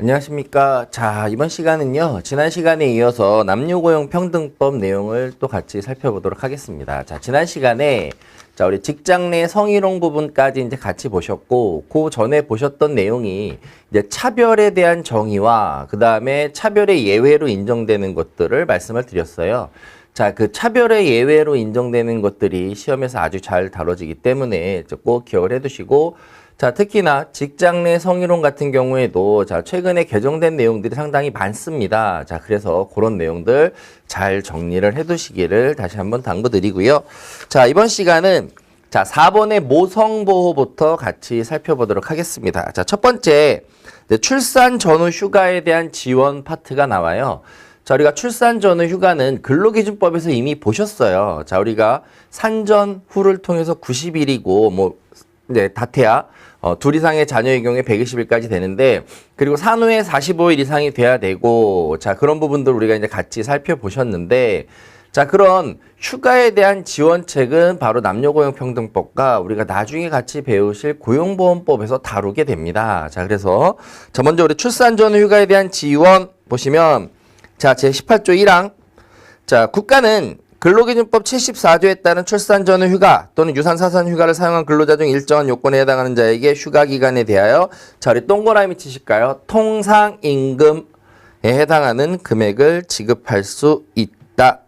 안녕하십니까. 자, 이번 시간은요, 지난 시간에 이어서 남녀고용평등법 내용을 또 같이 살펴보도록 하겠습니다. 자, 지난 시간에 우리 직장 내 성희롱 부분까지 이제 같이 보셨고, 그 전에 보셨던 내용이 이제 차별에 대한 정의와 그 다음에 차별의 예외로 인정되는 것들을 말씀을 드렸어요. 자, 그 차별의 예외로 인정되는 것들이 시험에서 아주 잘 다뤄지기 때문에 꼭 기억을 해두시고, 자, 특히나 직장 내 성희롱 같은 경우에도 자, 최근에 개정된 내용들이 상당히 많습니다. 자, 그래서 그런 내용들 잘 정리를 해 두시기를 다시 한번 당부드리고요. 자, 이번 시간은 자, 4번의 모성보호부터 같이 살펴보도록 하겠습니다. 자, 첫 번째, 출산 전후 휴가에 대한 지원 파트가 나와요. 자, 우리가 출산 전후 휴가는 근로기준법에서 이미 보셨어요. 자, 우리가 산전 후를 통해서 90일이고, 이제 다태야 둘 이상의 자녀의 경우에 120일까지 되는데, 그리고 산후에 45일 이상이 돼야 되고, 자, 그런 부분들 우리가 이제 같이 살펴보셨는데, 자, 그런 휴가에 대한 지원책은 바로 남녀고용평등법과 우리가 나중에 같이 배우실 고용보험법에서 다루게 됩니다. 자, 그래서 자, 먼저 우리 출산 전후 휴가에 대한 지원 보시면, 자, 제18조 1항. 자, 국가는 근로기준법 74조에 따른 출산 전후 휴가 또는 유산 사산 휴가를 사용한 근로자 중 일정한 요건에 해당하는 자에게 휴가 기간에 대하여 자, 우리 동그라미 치실까요? 통상임금에 해당하는 금액을 지급할 수 있다.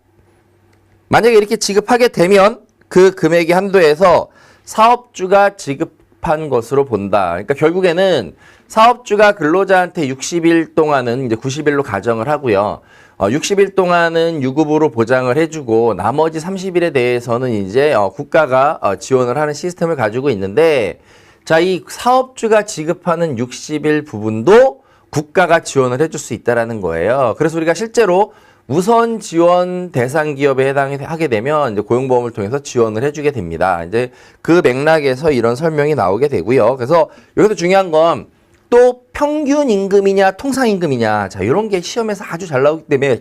만약에 이렇게 지급하게 되면 그 금액의 한도에서 사업주가 지급한 것으로 본다. 그러니까 결국에는 사업주가 근로자한테 60일 동안은 이제 90일로 가정을 하고요. 60일 동안은 유급으로 보장을 해주고 나머지 30일에 대해서는 이제 국가가 지원을 하는 시스템을 가지고 있는데, 자, 이 사업주가 지급하는 60일 부분도 국가가 지원을 해줄 수 있다라는 거예요. 그래서 우리가 실제로 우선 지원 대상 기업에 해당하게 되면 이제 고용보험을 통해서 지원을 해주게 됩니다. 이제 그 맥락에서 이런 설명이 나오게 되고요. 그래서 여기서 중요한 건 또 평균 임금이냐 통상임금이냐, 자, 이런 게 시험에서 아주 잘 나오기 때문에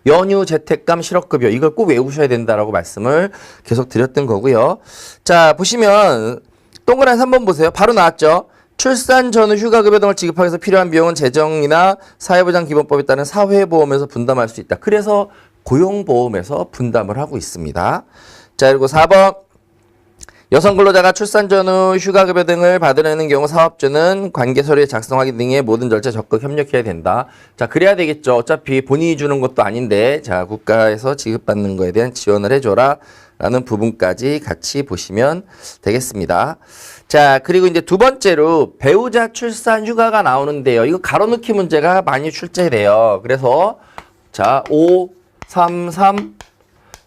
연휴, 재택감, 실업급여 이걸 꼭 외우셔야 된다라고 말씀을 계속 드렸던 거고요. 자, 보시면 동그라미 3번 보세요. 바로 나왔죠. 출산 전후 휴가급여 등을 지급하기 위해서 필요한 비용은 재정이나 사회보장기본법에 따른 사회보험에서 분담할 수 있다. 그래서 고용보험에서 분담을 하고 있습니다. 자, 그리고 4번. 여성 근로자가 출산 전후 휴가급여 등을 받으려는 경우 사업주는 관계서류에 작성하기 등의 모든 절차에 적극 협력해야 된다. 자, 그래야 되겠죠. 어차피 본인이 주는 것도 아닌데, 자, 국가에서 지급받는 거에 대한 지원을 해줘라 라는 부분까지 같이 보시면 되겠습니다. 자, 그리고 이제 두 번째로 배우자 출산 휴가가 나오는데요. 이거 가로넣기 문제가 많이 출제돼요. 그래서 자, 5, 3, 3,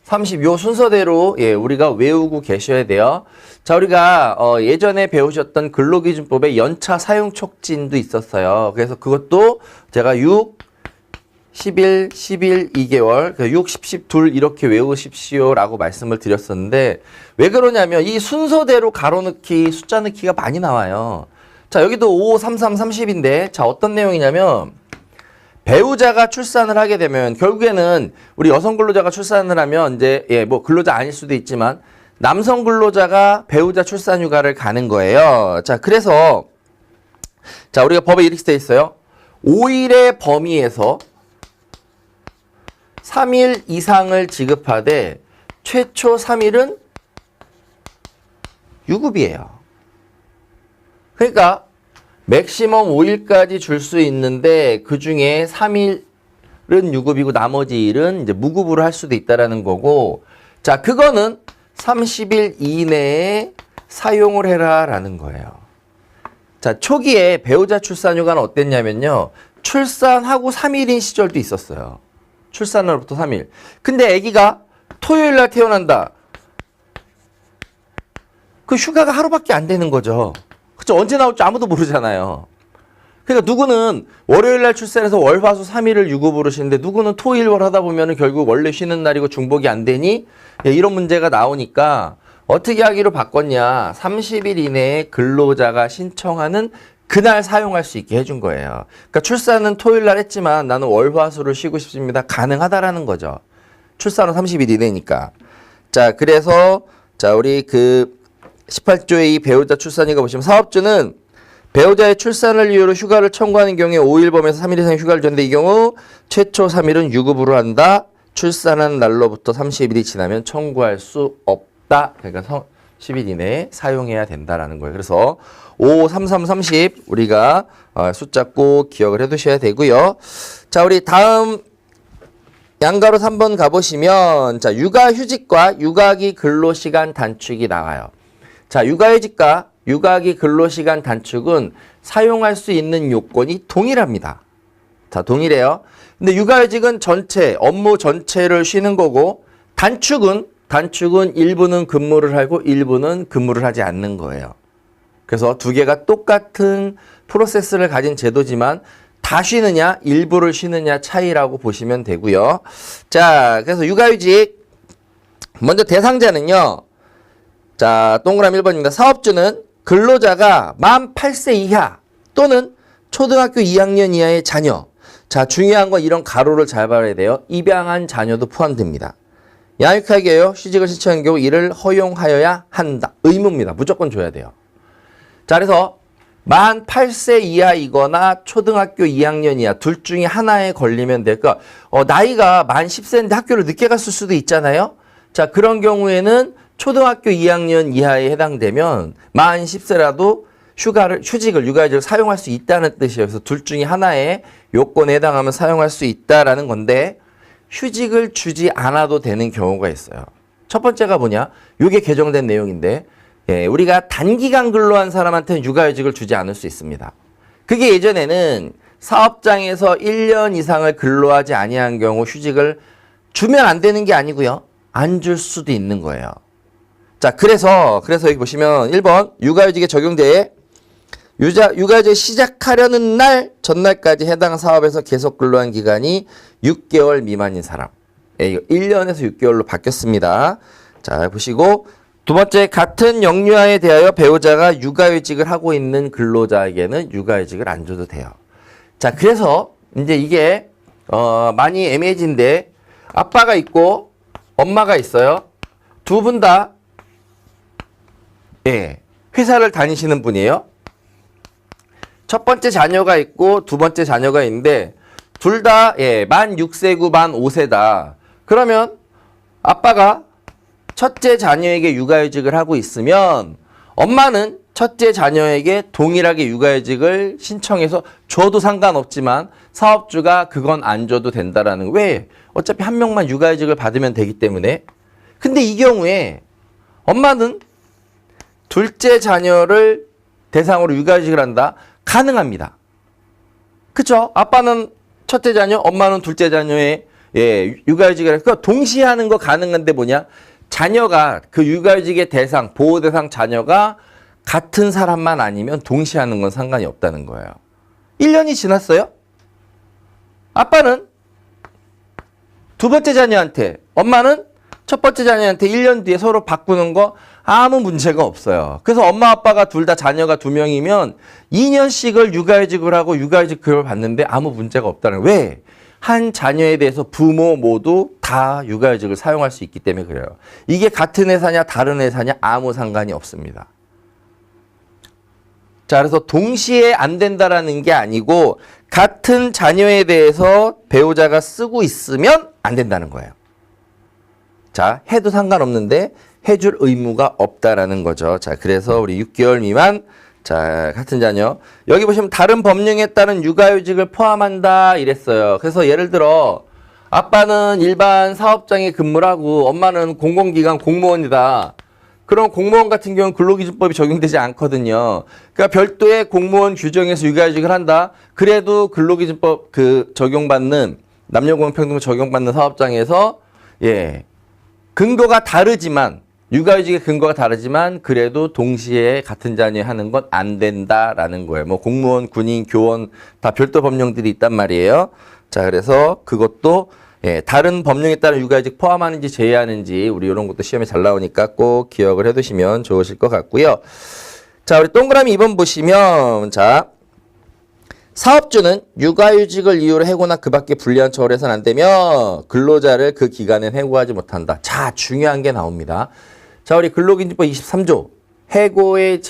30 요 순서대로 우리가 외우고 계셔야 돼요. 자, 우리가 예전에 배우셨던 근로기준법에 연차 사용 촉진도 있었어요. 그래서 그것도 제가 6, 11, 11, 2개월, 6, 10, 10, 2 이렇게 외우십시오라고 말씀을 드렸었는데, 왜 그러냐면 이 순서대로 가로넣기, 숫자 넣기가 많이 나와요. 자, 여기도 5, 3, 3, 30인데, 자, 어떤 내용이냐면 배우자가 출산을 하게 되면 결국에는 우리 여성 근로자가 출산을 하면 이제 근로자 아닐 수도 있지만 남성 근로자가 배우자 출산 휴가를 가는 거예요. 자, 그래서 자, 우리가 법에 이렇게 돼 있어요. 5일의 범위에서 3일 이상을 지급하되 최초 3일은 유급이에요. 그러니까 맥시멈 5일까지 줄 수 있는데 그 중에 3일은 유급이고 나머지 일은 이제 무급으로 할 수도 있다라는 거고, 자, 그거는 30일 이내에 사용을 해라라는 거예요. 자, 초기에 배우자 출산 휴가는 어땠냐면요. 출산하고 3일인 시절도 있었어요. 출산으로부터 3일. 근데 아기가 토요일 날 태어난다. 그 휴가가 하루밖에 안 되는 거죠. 그쵸? 언제 나올지 아무도 모르잖아요. 그러니까 누구는 월요일 날 출산해서 월, 화, 수 3일을 유급으로 쉬는데 누구는 토일, 월 하다 보면은 결국 원래 쉬는 날이고 중복이 안 되니 이런 문제가 나오니까 어떻게 하기로 바꿨냐. 30일 이내에 근로자가 신청하는 그날 사용할 수 있게 해준 거예요. 그러니까 출산은 토요일 날 했지만 나는 월, 화, 수를 쉬고 싶습니다. 가능하다라는 거죠. 출산은 30일 이내니까. 자, 그래서 자, 우리 그 18조의 이 배우자 출산휴가 보시면 사업주는 배우자의 출산을 이유로 휴가를 청구하는 경우에 5일 범에서 3일 이상 휴가를 줬는데 이 경우 최초 3일은 유급으로 한다. 출산한 날로부터 30일이 지나면 청구할 수 없다. 그러니까 10일 이내에 사용해야 된다라는 거예요. 그래서 5, 3, 3, 30 우리가 숫자 꼭 기억을 해 두셔야 되고요. 자, 우리 다음 양가로 3번 가보시면 자, 육아휴직과 육아기 근로시간 단축이 나와요. 자, 육아휴직과 육아기 근로시간 단축은 사용할 수 있는 요건이 동일합니다. 자, 동일해요. 근데 육아휴직은 전체, 업무 전체를 쉬는 거고 단축은 일부는 근무를 하고 일부는 근무를 하지 않는 거예요. 그래서 두 개가 똑같은 프로세스를 가진 제도지만 다 쉬느냐, 일부를 쉬느냐 차이라고 보시면 되고요. 자, 그래서 육아휴직 먼저 대상자는요. 자, 동그라미 1번입니다. 사업주는 근로자가 만 8세 이하 또는 초등학교 2학년 이하의 자녀. 자, 중요한 건 이런 가로를 잘 봐야 돼요. 입양한 자녀도 포함됩니다. 양육하게요. 휴직을 신청한 경우 이를 허용하여야 한다. 의무입니다. 무조건 줘야 돼요. 자, 그래서 만 8세 이하이거나 초등학교 2학년 이하 둘 중에 하나에 걸리면 될까? 나이가 만 10세인데 학교를 늦게 갔을 수도 있잖아요. 자, 그런 경우에는 초등학교 2학년 이하에 해당되면 만 10세라도 휴직을, 육아휴직을 사용할 수 있다는 뜻이에요. 그래서 둘 중에 하나의 요건에 해당하면 사용할 수 있다라는 건데 휴직을 주지 않아도 되는 경우가 있어요. 첫 번째가 뭐냐? 이게 개정된 내용인데 우리가 단기간 근로한 사람한테는 육아휴직을 주지 않을 수 있습니다. 그게 예전에는 사업장에서 1년 이상을 근로하지 아니한 경우 휴직을 주면 안 되는 게 아니고요. 안 줄 수도 있는 거예요. 자, 그래서 여기 보시면 1번 육아휴직에 적용돼 육아휴직 시작하려는 날 전날까지 해당 사업에서 계속 근로한 기간이 6개월 미만인 사람. 이거 1년에서 6개월로 바뀌었습니다. 자, 보시고 두 번째, 같은 영유아에 대하여 배우자가 육아휴직을 하고 있는 근로자에게는 육아휴직을 안 줘도 돼요. 자, 그래서 이제 이게 많이 애매해진데 아빠가 있고 엄마가 있어요. 두 분 다 회사를 다니시는 분이에요. 첫 번째 자녀가 있고 두 번째 자녀가 있는데 둘 다 만 6세고 만 5세다. 그러면 아빠가 첫째 자녀에게 육아휴직을 하고 있으면 엄마는 첫째 자녀에게 동일하게 육아휴직을 신청해서 줘도 상관없지만 사업주가 그건 안 줘도 된다라는 왜? 어차피 한 명만 육아휴직을 받으면 되기 때문에. 근데 이 경우에 엄마는 둘째 자녀를 대상으로 육아휴직을 한다? 가능합니다. 그쵸? 아빠는 첫째 자녀, 엄마는 둘째 자녀의 육아휴직을 해서 동시에 하는 거 가능한데 뭐냐? 자녀가 그 육아휴직의 대상, 보호 대상 자녀가 같은 사람만 아니면 동시에 하는 건 상관이 없다는 거예요. 1년이 지났어요? 아빠는 두 번째 자녀한테, 엄마는 첫 번째 자녀한테 1년 뒤에 서로 바꾸는 거 아무 문제가 없어요. 그래서 엄마 아빠가 둘 다 자녀가 2명이면 2년씩을 육아휴직을 하고 육아휴직 급여를 받는데 아무 문제가 없다는 거예요. 왜? 한 자녀에 대해서 부모 모두 다 육아휴직을 사용할 수 있기 때문에 그래요. 이게 같은 회사냐 다른 회사냐 아무 상관이 없습니다. 자, 그래서 동시에 안 된다라는 게 아니고 같은 자녀에 대해서 배우자가 쓰고 있으면 안 된다는 거예요. 자, 해도 상관없는데 해줄 의무가 없다라는 거죠. 자, 그래서 우리 6개월 미만, 자, 같은 자녀. 여기 보시면 다른 법령에 따른 육아휴직을 포함한다 이랬어요. 그래서 예를 들어 아빠는 일반 사업장에 근무를 하고 엄마는 공공기관 공무원이다. 그럼 공무원 같은 경우는 근로기준법이 적용되지 않거든요. 그러니까 별도의 공무원 규정에서 육아휴직을 한다. 그래도 근로기준법 적용받는 남녀공평등 적용받는 사업장에서 근거가 다르지만 육아휴직의 근거가 다르지만 그래도 동시에 같은 자녀에 하는 건 안 된다라는 거예요. 뭐 공무원, 군인, 교원 다 별도 법령들이 있단 말이에요. 자, 그래서 그것도 다른 법령에 따른 육아휴직 포함하는지 제외하는지 우리 이런 것도 시험에 잘 나오니까 꼭 기억을 해두시면 좋으실 것 같고요. 자, 우리 동그라미 2번 보시면 자, 사업주는 육아휴직을 이유로 해고나 그 밖에 불리한 처우를 해서는 안 되며 근로자를 그 기간엔 해고하지 못한다. 자, 중요한 게 나옵니다. 자, 우리 근로기준법 23조 해고의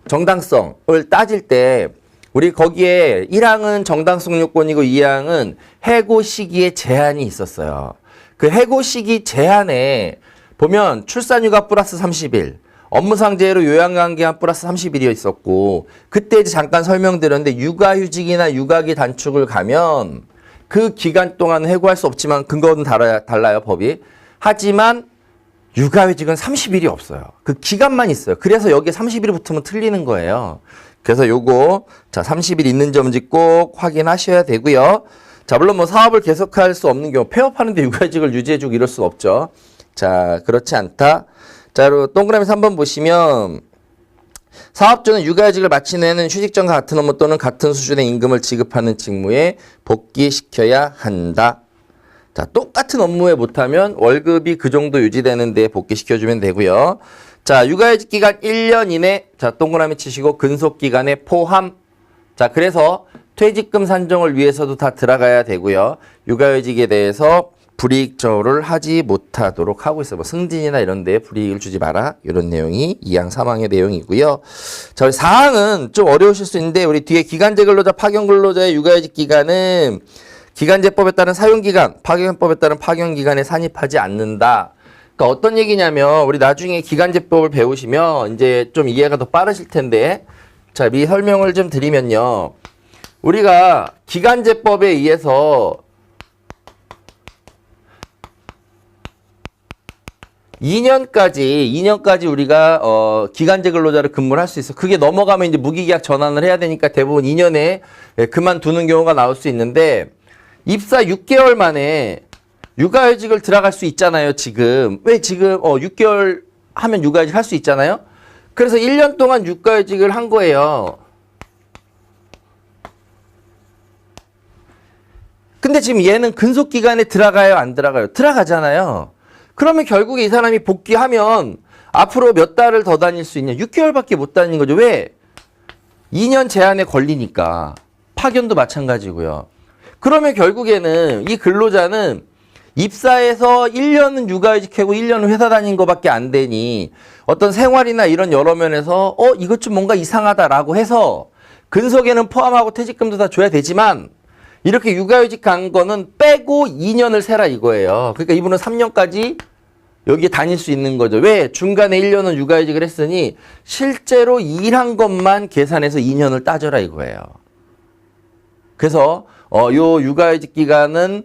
정당성을 따질 때 우리 거기에 1항은 정당성 요건이고 2항은 해고 시기에 제한이 있었어요. 그 해고 시기 제한에 보면 출산휴가 플러스 30일, 업무상재해로 요양관계한 플러스 30일이 있었고 그때 이제 잠깐 설명드렸는데 육아휴직이나 육아기 단축을 가면 그 기간 동안 해고할 수 없지만 근거는 달라요 법이. 하지만 육아휴직은 30일이 없어요. 그 기간만 있어요. 그래서 여기에 30일이 붙으면 틀리는 거예요. 그래서 요거 자 30일 있는 점인지 꼭 확인하셔야 되고요. 자 물론 뭐 사업을 계속할 수 없는 경우 폐업하는데 육아휴직을 유지해주고 이럴 수 없죠. 자 그렇지 않다. 자 그리고 동그라미 3번 보시면 사업주는 육아휴직을 마친 후에는 휴직 전과 같은 업무 또는 같은 수준의 임금을 지급하는 직무에 복귀시켜야 한다. 자, 똑같은 업무에 못하면 월급이 그 정도 유지되는 데 복귀시켜주면 되고요. 자, 육아휴직 기간 1년 이내, 자, 동그라미 치시고 근속기간에 포함. 자, 그래서 퇴직금 산정을 위해서도 다 들어가야 되고요. 육아휴직에 대해서 불이익 처우를 하지 못하도록 하고 있어요. 뭐 승진이나 이런 데에 불이익을 주지 마라. 이런 내용이 2항, 3항의 내용이고요. 자, 4항은 좀 어려우실 수 있는데 우리 뒤에 기간제 근로자, 파견 근로자의 육아휴직 기간은 기간제법에 따른 사용기간, 파견법에 따른 파견기간에 산입하지 않는다. 그러니까 어떤 얘기냐면 우리 나중에 기간제법을 배우시면 이제 좀 이해가 더 빠르실 텐데 자, 미 설명을 좀 드리면요. 우리가 기간제법에 의해서 2년까지 우리가 기간제 근로자를 근무를 할 수 있어. 그게 넘어가면 이제 무기계약 전환을 해야 되니까 대부분 2년에 그만두는 경우가 나올 수 있는데 입사 6개월 만에 육아휴직을 들어갈 수 있잖아요, 지금. 왜 지금 6개월 하면 육아휴직 할 수 있잖아요. 그래서 1년 동안 육아휴직을 한 거예요. 근데 지금 얘는 근속기간에 들어가요, 안 들어가요? 들어가잖아요. 그러면 결국에 이 사람이 복귀하면 앞으로 몇 달을 더 다닐 수 있냐? 6개월밖에 못 다니는 거죠. 왜? 2년 제한에 걸리니까. 파견도 마찬가지고요. 그러면 결국에는 이 근로자는 입사해서 1년은 육아휴직하고 1년은 회사 다닌 거밖에 안 되니 어떤 생활이나 이런 여러 면에서 이것 좀 뭔가 이상하다라고 해서 근속에는 포함하고 퇴직금도 다 줘야 되지만 이렇게 육아휴직 간 거는 빼고 2년을 세라 이거예요. 그러니까 이분은 3년까지 여기에 다닐 수 있는 거죠. 왜? 중간에 1년은 육아휴직을 했으니 실제로 일한 것만 계산해서 2년을 따져라 이거예요. 그래서 요 육아휴직 기간은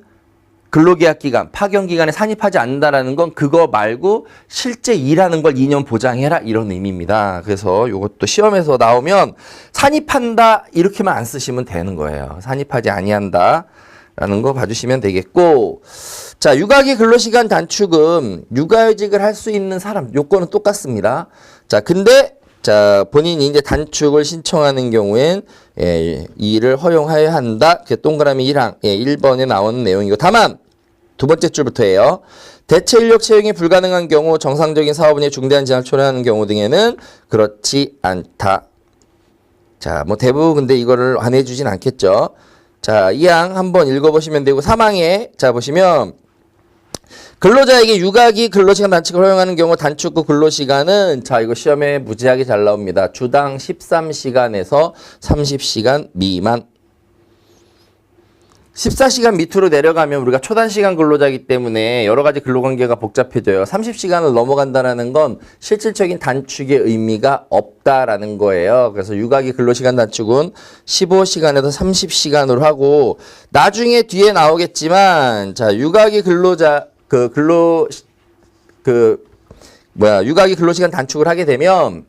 근로계약 기간, 파견 기간에 산입하지 않는다라는 건 그거 말고 실제 일하는 걸 2년 보장해라 이런 의미입니다. 그래서 요것도 시험에서 나오면 산입한다 이렇게만 안 쓰시면 되는 거예요. 산입하지 아니한다라는 거 봐주시면 되겠고, 자 육아기 근로시간 단축은 육아휴직을 할 수 있는 사람 요건은 똑같습니다. 자 근데 자 본인이 이제 단축을 신청하는 경우엔 이 일을 허용하여야 한다. 동그라미 1항 1번에 나오는 내용이고, 다만 두 번째 줄부터예요. 대체 인력 채용이 불가능한 경우, 정상적인 사업운의 중대한 제한을 초래하는 경우 등에는 그렇지 않다. 자, 뭐 대부분 근데 이거를 안 해주진 않겠죠. 자, 2항 한번 읽어보시면 되고, 3항에 자 보시면 근로자에게 육아기 근로시간 단축을 허용하는 경우 단축 후 근로시간은 자 이거 시험에 무지하게 잘 나옵니다. 주당 13시간에서 30시간 미만. 14시간 밑으로 내려가면 우리가 초단시간 근로자이기 때문에 여러 가지 근로관계가 복잡해져요. 30시간을 넘어간다는 건 실질적인 단축의 의미가 없다라는 거예요. 그래서 육아기 근로시간 단축은 15시간에서 30시간으로 하고, 나중에 뒤에 나오겠지만 자 육아기 근로자 육아기 근로시간 단축을 하게 되면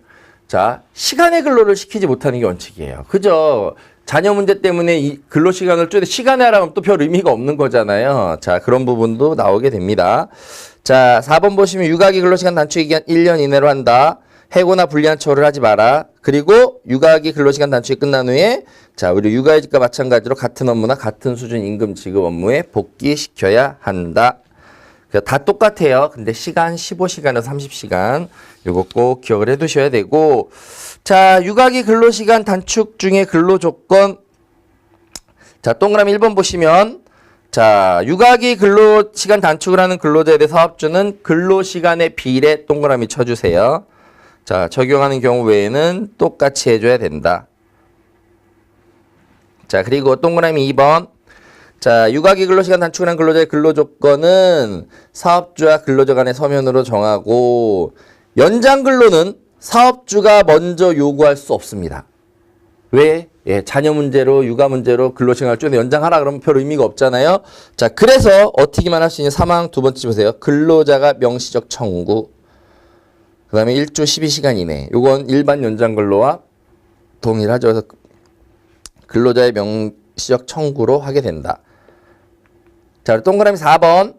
자 시간의 근로를 시키지 못하는 게 원칙이에요. 그죠? 자녀 문제 때문에 이 근로시간을 줄여 시간에 하라면 또 별 의미가 없는 거잖아요. 자, 그런 부분도 나오게 됩니다. 자, 4번 보시면 육아기 근로시간 단축 기간 1년 이내로 한다. 해고나 불리한 처우를 하지 마라. 그리고 육아기 근로시간 단축이 끝난 후에 자, 우리 육아휴직과 마찬가지로 같은 업무나 같은 수준 임금 지급 업무에 복귀시켜야 한다. 다 똑같아요. 근데 시간 15시간에서 30시간 요거 꼭 기억을 해 두셔야 되고, 자 육아기 근로시간 단축 중에 근로조건 자 동그라미 1번 보시면 자 육아기 근로시간 단축을 하는 근로자에 대해 사업주는 근로시간의 비례 동그라미 쳐주세요. 자, 적용하는 경우 외에는 똑같이 해줘야 된다. 자, 그리고 동그라미 2번. 자, 육아기 근로시간 단축을 한 근로자의 근로조건은 사업주와 근로자 간의 서면으로 정하고 연장 근로는 사업주가 먼저 요구할 수 없습니다. 왜? 예, 자녀 문제로 육아 문제로 근로시간을 좀 연장하라 그러면 별 의미가 없잖아요. 자, 그래서 어떻게만 할 수 있는 사망 두 번째 보세요. 근로자가 명시적 청구. 그 다음에 1주 12시간 이내. 요건 일반 연장 근로와 동일하죠. 그래서 근로자의 명시적 청구로 하게 된다. 자, 동그라미 4번.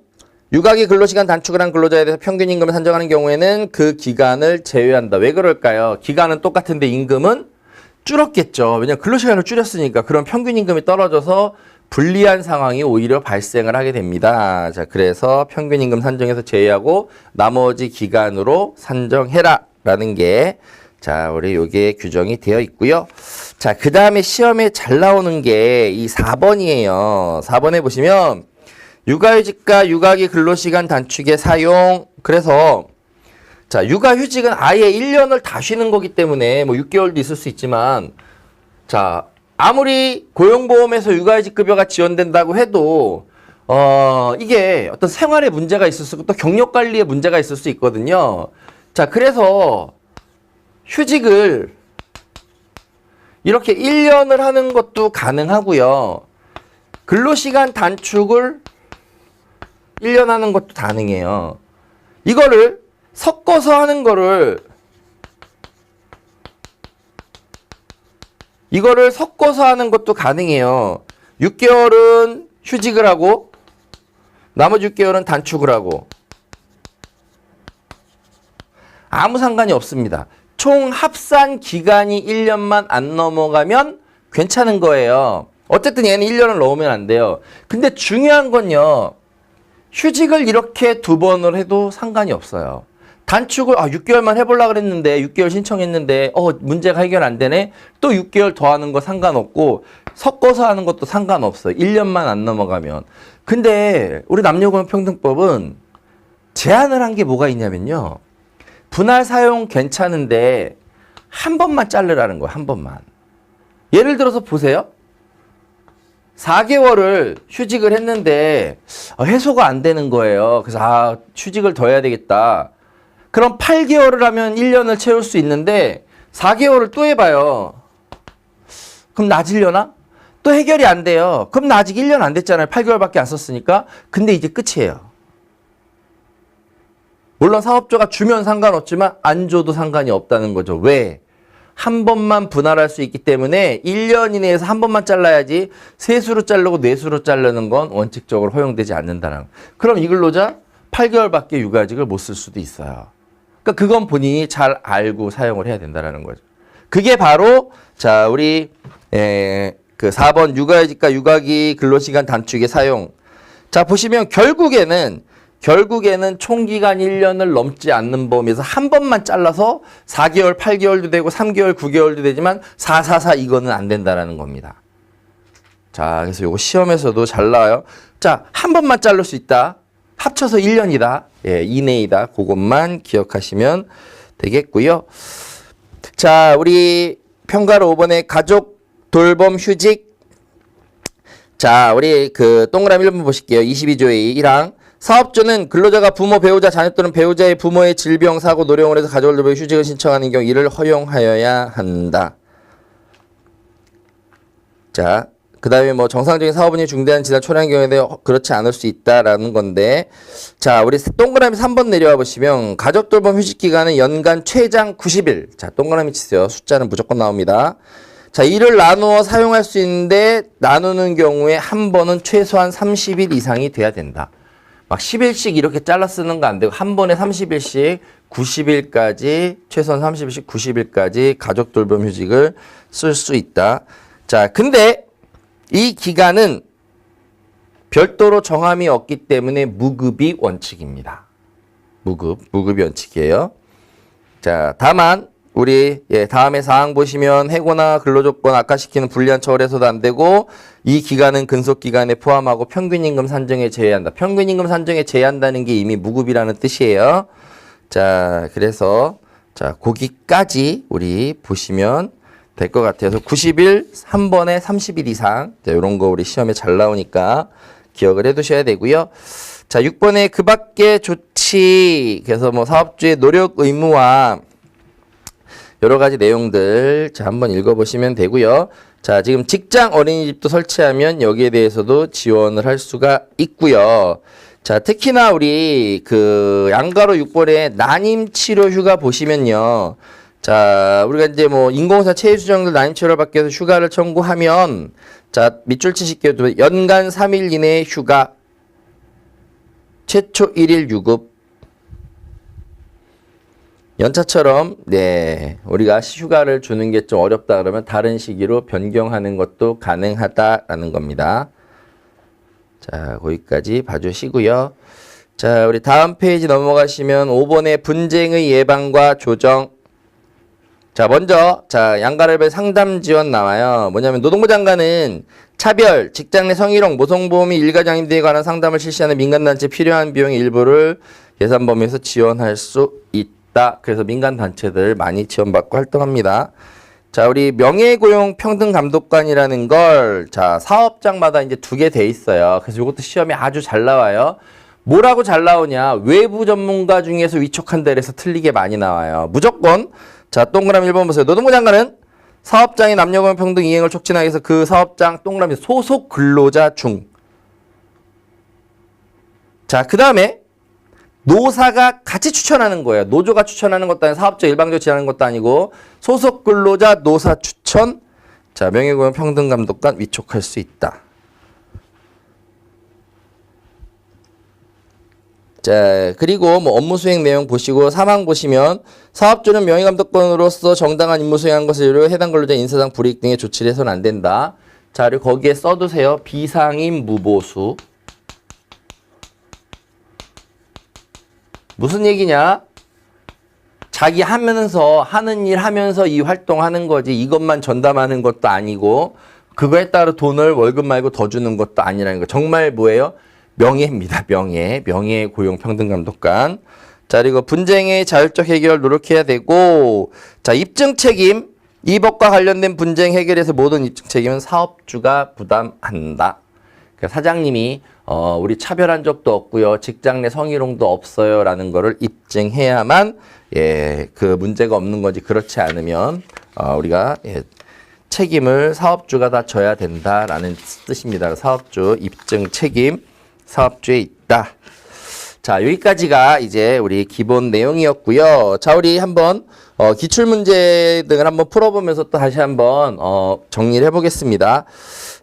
육아기 근로시간 단축을 한 근로자에 대해서 평균 임금을 산정하는 경우에는 그 기간을 제외한다. 왜 그럴까요? 기간은 똑같은데 임금은 줄었겠죠. 왜냐하면 근로시간을 줄였으니까. 그럼 평균 임금이 떨어져서 불리한 상황이 오히려 발생을 하게 됩니다. 자, 그래서 평균 임금 산정에서 제외하고 나머지 기간으로 산정해라 라는 게 자, 우리 요게 규정이 되어 있고요. 자, 그 다음에 시험에 잘 나오는 게 이 4번이에요. 4번에 보시면 육아휴직과 육아기 근로시간 단축의 사용. 그래서 자, 육아휴직은 아예 1년을 다 쉬는 거기 때문에 뭐 6개월도 있을 수 있지만 자, 아무리 고용보험에서 육아휴직 급여가 지원된다고 해도 이게 어떤 생활에 문제가 있을 수 있고 또 경력 관리에 문제가 있을 수 있거든요. 자, 그래서 휴직을 이렇게 1년을 하는 것도 가능하고요. 근로시간 단축을 1년 하는 것도 가능해요. 이거를 섞어서 하는 거를 섞어서 하는 것도 가능해요. 6개월은 휴직을 하고 나머지 6개월은 단축을 하고 아무 상관이 없습니다. 총 합산 기간이 1년만 안 넘어가면 괜찮은 거예요. 어쨌든 얘는 1년을 넘으면 안 돼요. 근데 중요한 건요. 휴직을 이렇게 2번을 해도 상관이 없어요. 단축을 6개월만 해보려고 그랬는데 6개월 신청했는데 문제가 해결 안 되네. 또 6개월 더 하는 거 상관없고 섞어서 하는 것도 상관없어요. 1년만 안 넘어가면. 근데 우리 남녀공평등법은 제한을 한 게 뭐가 있냐면요. 분할 사용 괜찮은데 한 번만 자르라는 거예요. 한 번만. 예를 들어서 보세요. 4개월을 휴직을 했는데 해소가 안 되는 거예요. 그래서 휴직을 더 해야 되겠다. 그럼 8개월을 하면 1년을 채울 수 있는데 4개월을 또 해봐요. 그럼 나아지려나? 또 해결이 안 돼요. 그럼 나 아직 1년 안 됐잖아요. 8개월밖에 안 썼으니까. 근데 이제 끝이에요. 물론 사업주가 주면 상관없지만 안 줘도 상관이 없다는 거죠. 왜? 한 번만 분할할 수 있기 때문에 1년 이내에서 한 번만 잘라야지 세수로 자르고 뇌수로 자르는 건 원칙적으로 허용되지 않는다는 거. 그럼 이 근로자 8개월밖에 육아휴직을 못 쓸 수도 있어요. 그러니까 그건 본인이 잘 알고 사용을 해야 된다는 거죠. 그게 바로 자 우리 그 4번 육아휴직과 육아기 근로시간 단축의 사용. 자 보시면 결국에는 총기간 1년을 넘지 않는 범위에서 한 번만 잘라서 4개월, 8개월도 되고 3개월, 9개월도 되지만 444 이거는 안 된다라는 겁니다. 자, 그래서 요거 시험에서도 잘 나와요. 자, 한 번만 자를 수 있다. 합쳐서 1년이다. 예, 이내이다. 그것만 기억하시면 되겠고요. 자, 우리 평가로 5번에 가족 돌봄 휴직. 자, 우리 그 동그라미 1번 보실게요. 22조의 1항. 사업주는 근로자가 부모, 배우자, 자녀 또는 배우자의 부모의 질병, 사고, 노령으로 해서 가족을 돌보고 휴직을 신청하는 경우 이를 허용하여야 한다. 자, 그 다음에 뭐 정상적인 사업운이 중대한 질환 초래한 경우에 대해 그렇지 않을 수 있다라는 건데 자, 우리 동그라미 3번 내려와 보시면 가족 돌봄 휴직 기간은 연간 최장 90일. 자, 동그라미 치세요. 숫자는 무조건 나옵니다. 자, 이를 나누어 사용할 수 있는데 나누는 경우에 한 번은 최소한 30일 이상이 돼야 된다. 막 10일씩 이렇게 잘라 쓰는 거 안 되고 한 번에 30일씩 90일까지 최소한 30일씩 90일까지 가족 돌봄 휴직을 쓸 수 있다. 자, 근데 이 기간은 별도로 정함이 없기 때문에 무급이 원칙입니다. 무급이 원칙이에요. 자, 다만 우리 다음에 사항 보시면 해고나 근로조건 악화시키는 불리한 처우에서도 안 되고 이 기간은 근속기간에 포함하고 평균임금 산정에 제외한다. 평균임금 산정에 제외한다는 게 이미 무급이라는 뜻이에요. 자, 그래서 자, 거기까지 우리 보시면 될 것 같아요. 그래서 90일, 3번에 30일 이상. 자, 요런 거 우리 시험에 잘 나오니까 기억을 해 두셔야 되고요. 자, 6번에 그 밖의 조치. 그래서 뭐 사업주의 노력 의무와 여러 가지 내용들. 자, 한번 읽어보시면 되고요. 자, 지금 직장 어린이집도 설치하면 여기에 대해서도 지원을 할 수가 있고요. 자, 특히나 우리 그 양가로 6번에 난임 치료 휴가 보시면요. 자, 우리가 이제 뭐 인공사 체외수정들 난임 치료를 받기 위해서 휴가를 청구하면 자, 밑줄 치실게요. 연간 3일 이내의 휴가, 최초 1일 유급. 연차처럼 네, 우리가 휴가를 주는 게 좀 어렵다 그러면 다른 시기로 변경하는 것도 가능하다라는 겁니다. 자, 거기까지 봐주시고요. 자, 우리 다음 페이지 넘어가시면 5번의 분쟁의 예방과 조정. 자, 먼저 자, 양가레벨 상담 지원 나와요. 뭐냐면 노동부 장관은 차별, 직장 내 성희롱, 모성보험 및 일가장애 등에 관한 상담을 실시하는 민간단체 필요한 비용의 일부를 예산 범위에서 지원할 수 있다. 그래서 민간단체들 많이 지원받고 활동합니다. 자, 우리 명예고용평등감독관이라는 걸, 자, 사업장마다 이제 2개 돼 있어요. 그래서 이것도 시험에 아주 잘 나와요. 뭐라고 잘 나오냐? 외부 전문가 중에서 위촉한다 그래서 틀리게 많이 나와요. 무조건, 자, 동그라미 1번 보세요. 노동부 장관은 사업장의 남녀고용평등 이행을 촉진하기 위해서 그 사업장 동그라미 소속 근로자 중. 자, 그 다음에 노사가 같이 추천하는 거예요. 노조가 추천하는 것도 아니고 사업자 일방적으로 지원하는 것도 아니고 소속 근로자 노사 추천. 자, 명예고용평등감독관 위촉할 수 있다. 자, 그리고 뭐 업무 수행 내용 보시고 사망 보시면 사업주는 명예감독관으로서 정당한 임무 수행한 것을 이유로 해당 근로자 인사상 불이익 등의 조치를 해서는 안 된다. 자, 그리고 거기에 써두세요. 비상임 무보수. 무슨 얘기냐? 자기 하면서 하는 일 하면서 이 활동하는 거지 이것만 전담하는 것도 아니고 그거에 따라 돈을 월급 말고 더 주는 것도 아니라는 거. 정말 뭐예요? 명예입니다. 명예고용평등감독관. 자, 그리고 분쟁의 자율적 해결 노력해야 되고, 자, 입증 책임. 이 법과 관련된 분쟁 해결에서 모든 입증 책임은 사업주가 부담한다. 그러니까 사장님이 우리 차별한 적도 없고요. 직장 내 성희롱도 없어요. 라는 거를 입증해야만 예, 그 문제가 없는 거지. 그렇지 않으면 우리가 예, 책임을 사업주가 다 져야 된다라는 뜻입니다. 사업주 입증 책임 사업주에 있다. 자, 여기까지가 이제 우리 기본 내용이었고요. 자, 우리 한번 기출문제 등을 한번 풀어보면서 또 다시 한번 정리를 해보겠습니다.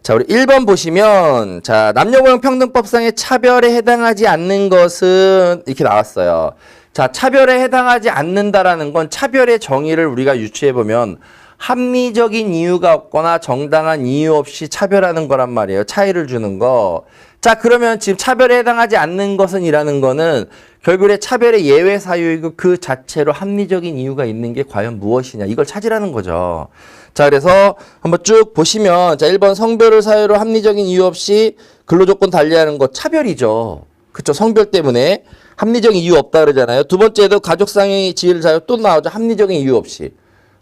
자, 우리 1번 보시면 자, 남녀고용평등법상의 차별에 해당하지 않는 것은 이렇게 나왔어요. 자, 차별에 해당하지 않는다라는 건 차별의 정의를 우리가 유추해보면 합리적인 이유가 없거나 정당한 이유 없이 차별하는 거란 말이에요. 차이를 주는 거. 자, 그러면 지금 차별에 해당하지 않는 것은 이라는 거는 결국에 차별의 예외 사유이고 그 자체로 합리적인 이유가 있는 게 과연 무엇이냐. 이걸 찾으라는 거죠. 자, 그래서 한번 쭉 보시면 자, 1번 성별을 사유로 합리적인 이유 없이 근로조건 달리하는 것 차별이죠. 그쵸? 성별 때문에 합리적인 이유 없다 그러잖아요. 두 번째도 가족상의 지위를 사유 또 나오죠. 합리적인 이유 없이.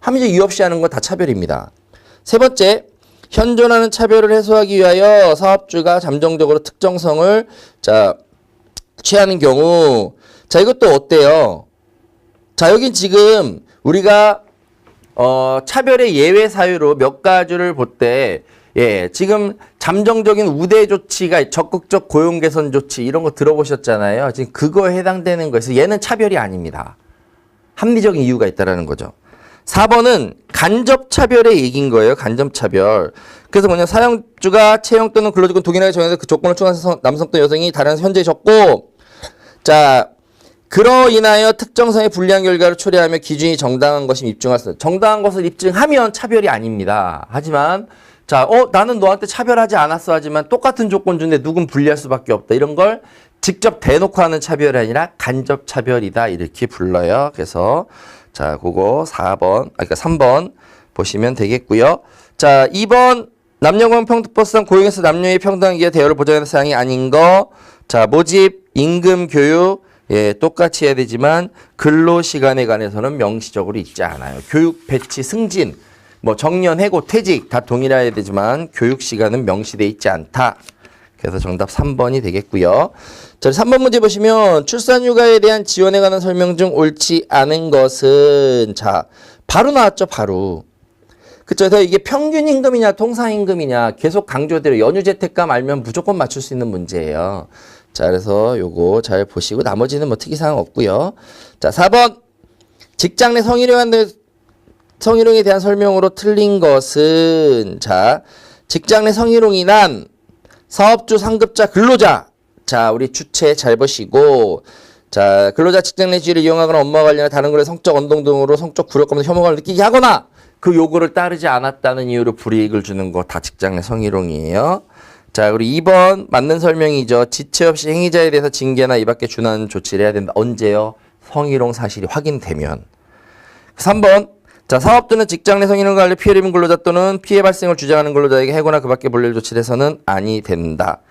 합리적 이유 없이 하는 건 다 차별입니다. 세 번째, 현존하는 차별을 해소하기 위하여 사업주가 잠정적으로 특정성을 자, 취하는 경우 자, 이것도 어때요? 자, 여긴 지금 우리가 차별의 예외 사유로 몇 가지를 볼 때 예, 지금 잠정적인 우대 조치가 적극적 고용 개선 조치 이런 거 들어보셨잖아요. 지금 그거에 해당되는 거에서 얘는 차별이 아닙니다. 합리적인 이유가 있다라는 거죠. 4번은 간접차별의 얘기인 거예요. 간접차별. 그래서 뭐냐, 사용주가 채용 또는 근로조건 동일하게 정해서 그 조건을 충족한 남성 또는 여성이 다른 현재에 적고, 자, 그로 인하여 특정성의 불리한 결과를 초래하며 기준이 정당한 것이 입증할 수 있다. 정당한 것을 입증하면 차별이 아닙니다. 하지만 자, 나는 너한테 차별하지 않았어 하지만 똑같은 조건 중에 누군 불리할 수밖에 없다. 이런 걸 직접 대놓고 하는 차별이 아니라 간접차별이다. 이렇게 불러요. 그래서 자, 그거 4번, 그러니까 3번 보시면 되겠고요. 자, 2번 남녀고용평등법상 고용에서 남녀의 평등하게 대우를 보장하는 사항이 아닌 거. 자, 모집, 임금, 교육, 예, 똑같이 해야 되지만 근로시간에 관해서는 명시적으로 있지 않아요. 교육, 배치, 승진, 뭐 정년, 해고, 퇴직 다 동일해야 되지만 교육시간은 명시되어 있지 않다. 그래서 정답 3번이 되겠고요. 자, 3번 문제 보시면 출산휴가에 대한 지원에 관한 설명 중 옳지 않은 것은 자, 바로 나왔죠, 바로. 그쵸. 그래서 이게 평균 임금이냐 통상 임금이냐 계속 강조대로 연휴재택감 알면 무조건 맞출 수 있는 문제예요. 자, 그래서 요거 잘 보시고 나머지는 뭐 특이사항 없고요. 자, 4번 직장 내 성희롱에 대한 설명으로 틀린 것은 자, 직장 내 성희롱이 난 사업주, 상급자, 근로자. 자, 우리 주체 잘 보시고 자, 근로자 직장 내 지위를 이용하거나 업무와 관련한 다른 거래 성적 언동 등으로 성적 굴욕감과 혐오감을 느끼게 하거나 그 요구를 따르지 않았다는 이유로 불이익을 주는 거 다 직장 내 성희롱이에요. 자, 그리고 2번 맞는 설명이죠. 지체 없이 행위자에 대해서 징계나 이 밖에 준하는 조치를 해야 된다. 언제요? 성희롱 사실이 확인되면. 3번 자, 사업주는 직장 내 성희롱과 관련 피해를 입은 근로자 또는 피해 발생을 주장하는 근로자에게 해고나 그 밖에 볼일 조치를 해서는 아니 된다.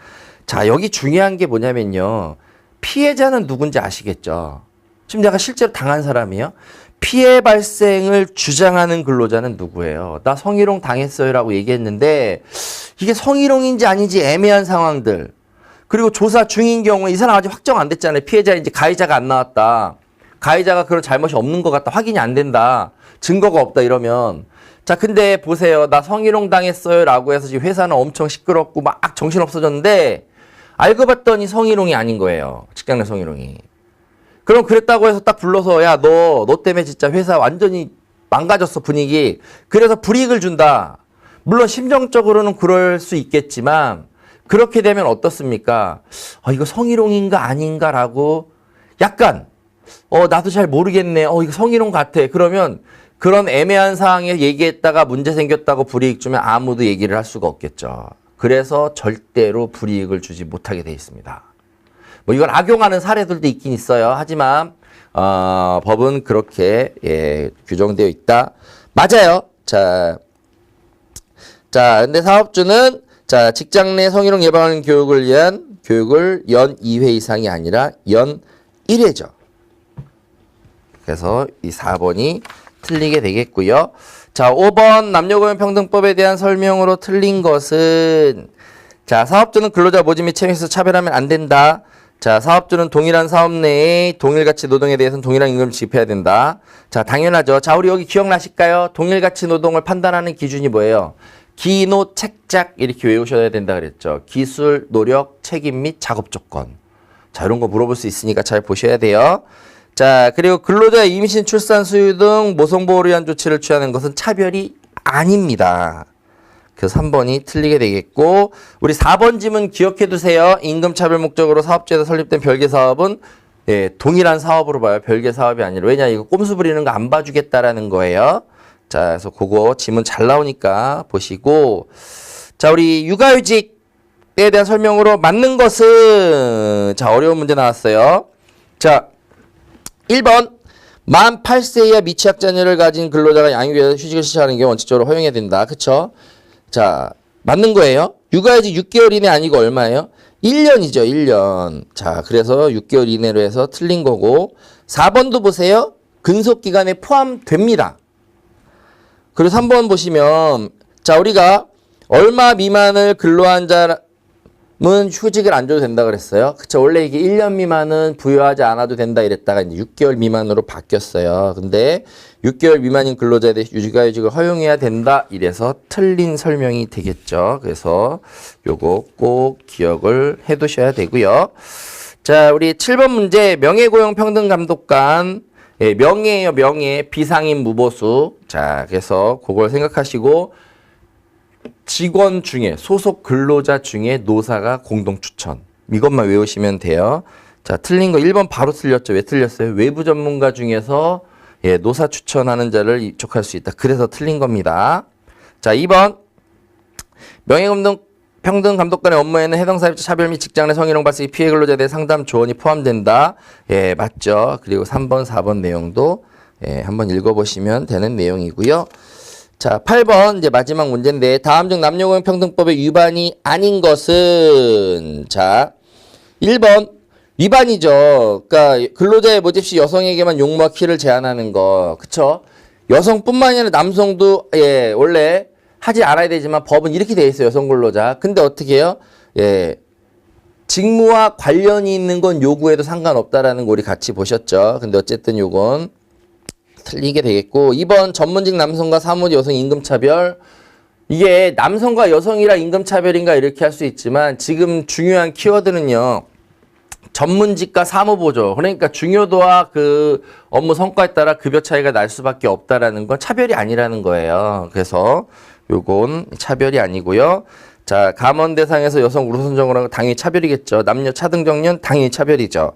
자, 여기 중요한 게 뭐냐면요. 피해자는 누군지 아시겠죠? 지금 내가 실제로 당한 사람이에요. 피해 발생을 주장하는 근로자는 누구예요? 나 성희롱 당했어요라고 얘기했는데 이게 성희롱인지 아닌지 애매한 상황들. 그리고 조사 중인 경우에 이 사람 아직 확정 안 됐잖아요. 피해자인지 가해자가 안 나왔다. 가해자가 그런 잘못이 없는 것 같다. 확인이 안 된다. 증거가 없다 이러면 자, 근데 보세요. 나 성희롱 당했어요 라고 해서 지금 회사는 엄청 시끄럽고 막 정신 없어졌는데 알고 봤더니 성희롱이 아닌 거예요. 직장 내 성희롱이. 그럼 그랬다고 해서 딱 불러서 야, 너 때문에 진짜 회사 완전히 망가졌어 분위기. 그래서 불이익을 준다. 물론 심정적으로는 그럴 수 있겠지만 그렇게 되면 어떻습니까? 이거 성희롱인가 아닌가라고 약간 나도 잘 모르겠네. 이거 성희롱 같아. 그러면 그런 애매한 상황에 얘기했다가 문제 생겼다고 불이익 주면 아무도 얘기를 할 수가 없겠죠. 그래서 절대로 불이익을 주지 못하게 돼 있습니다. 뭐 이걸 악용하는 사례들도 있긴 있어요. 하지만 법은 그렇게 규정되어 있다. 맞아요. 자, 근데 사업주는 자, 직장 내 성희롱 예방하는 교육을 위한 교육을 연 2회 이상이 아니라 연 1회죠. 그래서 이 4번이 틀리게 되겠고요. 자, 5번 남녀고용평등법에 대한 설명으로 틀린 것은 자, 사업주는 근로자 모집 및 채용에서 차별하면 안 된다. 자, 사업주는 동일한 사업 내에 동일가치 노동에 대해서는 동일한 임금을 지급해야 된다. 자, 당연하죠. 자, 우리 여기 기억나실까요? 동일가치 노동을 판단하는 기준이 뭐예요? 기노, 책작 이렇게 외우셔야 된다 그랬죠. 기술, 노력, 책임 및 작업 조건. 자, 이런 거 물어볼 수 있으니까 잘 보셔야 돼요. 자, 그리고 근로자의 임신, 출산, 수유 등 모성보호를 위한 조치를 취하는 것은 차별이 아닙니다. 그래서 3번이 틀리게 되겠고 우리 4번 지문 기억해 두세요. 임금차별 목적으로 사업주에서 설립된 별개 사업은 동일한 사업으로 봐요. 별개 사업이 아니라. 왜냐 이거 꼼수 부리는 거 안 봐주겠다라는 거예요. 자, 그래서 그거 지문 잘 나오니까 보시고 자, 우리 육아휴직에 대한 설명으로 맞는 것은 자, 어려운 문제 나왔어요. 자, 1번 만 8세 이하 미취학 자녀를 가진 근로자가 양육에 대해서 휴직을 시작하는 게 원칙적으로 허용해야 된다. 그쵸? 자, 맞는 거예요. 육아휴직 6개월 이내 아니고 얼마예요? 1년이죠, 1년. 자, 그래서 6개월 이내로 해서 틀린 거고 4번도 보세요. 근속기간에 포함됩니다. 그리고 3번 보시면 자, 우리가 얼마 미만을 근로한 자는 휴직을 안 줘도 된다 그랬어요. 그쵸? 원래 이게 1년 미만은 부여하지 않아도 된다 이랬다가 이제 6개월 미만으로 바뀌었어요. 근데 6개월 미만인 근로자에 대해 육아휴직을 허용해야 된다 이래서 틀린 설명이 되겠죠. 그래서 요거 꼭 기억을 해 두셔야 되고요. 자, 우리 7번 문제 명예고용평등감독관 명예예요. 명예. 비상임 무보수. 자, 그래서 그걸 생각하시고 직원 중에 소속 근로자 중에 노사가 공동 추천. 이것만 외우시면 돼요. 자, 틀린 거 1번 바로 틀렸죠. 왜 틀렸어요? 외부 전문가 중에서 노사 추천하는 자를 입촉할 수 있다. 그래서 틀린 겁니다. 자, 2번 명예평등감독관의 업무에는 해당 사업자 차별 및 직장 내 성희롱 발생 피해 근로자에 대해 상담 조언이 포함된다. 맞죠. 그리고 3번, 4번 내용도 한번 읽어보시면 되는 내용이고요. 자, 8번 이제 마지막 문제인데 다음 중 남녀고용평등법의 위반이 아닌 것은 자, 1번 위반이죠. 그러니까 근로자의 모집 시 여성에게만 용모와 키를 제한하는 거. 그쵸? 여성뿐만 아니라 남성도 예, 원래 하지 않아야 되지만 법은 이렇게 돼 있어요. 여성 근로자. 근데 어떻게 해요? 예. 직무와 관련이 있는 건 요구해도 상관없다라는 거 우리 같이 보셨죠. 근데 어쨌든 요건 틀리게 되겠고 2번 전문직 남성과 사무직 여성 임금차별 이게 남성과 여성이라 임금차별인가 이렇게 할 수 있지만 지금 중요한 키워드는요. 전문직과 사무보조 그러니까 중요도와 그 업무 성과에 따라 급여 차이가 날 수밖에 없다라는 건 차별이 아니라는 거예요. 그래서 요건 차별이 아니고요. 자, 감원 대상에서 여성 우선 정원은 당연히 차별이겠죠. 남녀 차등 정년 당연히 차별이죠.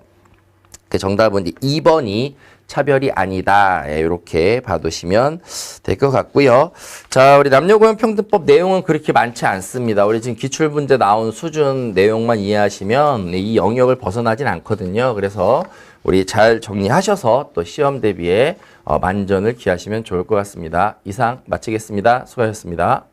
그 정답은 2번이 차별이 아니다. 예, 이렇게 봐두시면 될 것 같고요. 자, 우리 남녀고용평등법 내용은 그렇게 많지 않습니다. 우리 지금 기출문제 나온 수준 내용만 이해하시면 이 영역을 벗어나진 않거든요. 그래서 우리 잘 정리하셔서 또 시험 대비에 만전을 기하시면 좋을 것 같습니다. 이상 마치겠습니다. 수고하셨습니다.